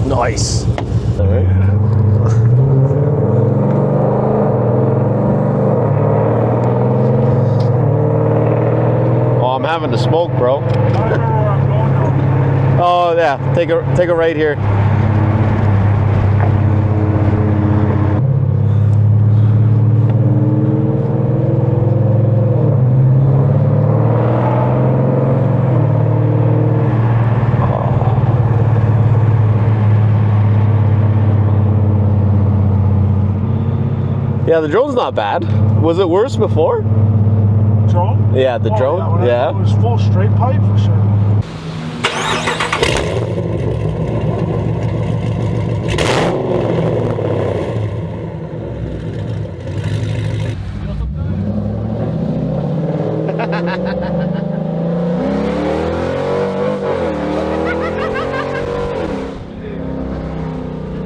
Nice. All right. Oh, I'm having to smoke, bro. Oh yeah, take a right here. Yeah, the drone's not bad. Was it worse before? Drone? Yeah, the drone. Yeah. It was full straight pipe for sure.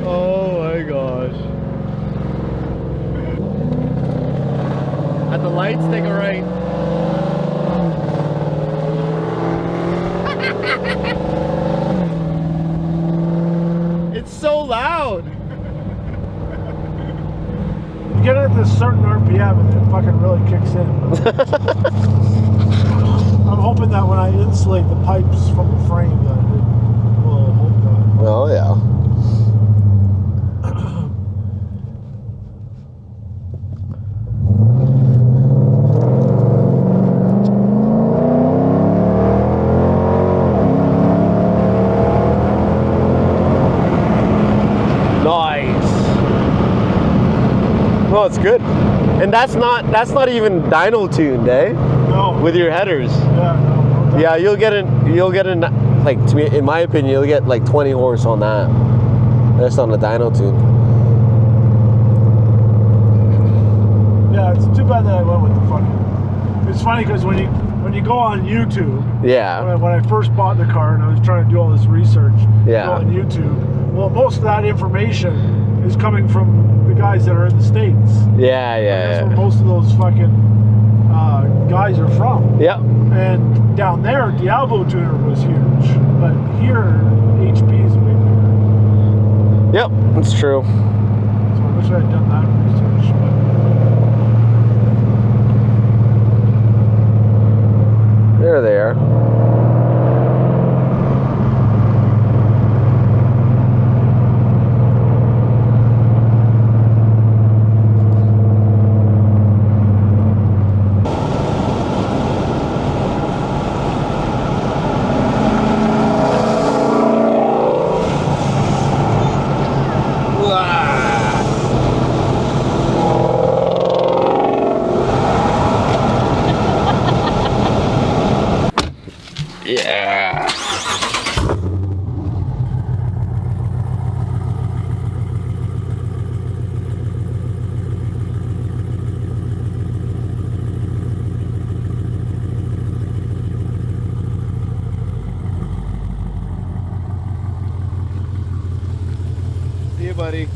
Oh my gosh. At the lights, take a right. It's so loud. You get it at this certain RPM and it fucking really kicks in. I'm hoping that when I insulate the pipes from the frame that it will hold that. Oh yeah. No, it's good, and that's not even dyno tuned, eh? No. With your headers. Yeah. No. Yeah, you'll get in like, to me, in my opinion, you'll get like 20 horse on that. That's on the dyno tune. Yeah, it's too bad that I went with the fucking. It's funny because when you go on YouTube. Yeah. When I first bought the car and I was trying to do all this research. Yeah. Go on YouTube. Well, most of that information is coming from the guys that are in the States. Yeah. That's where most of those fucking guys are from. Yep. And down there, Diablo Tuner was huge, but here, HP is big. Yep, that's true. So I wish I had done that research. But There they are. Yeah. See you, buddy.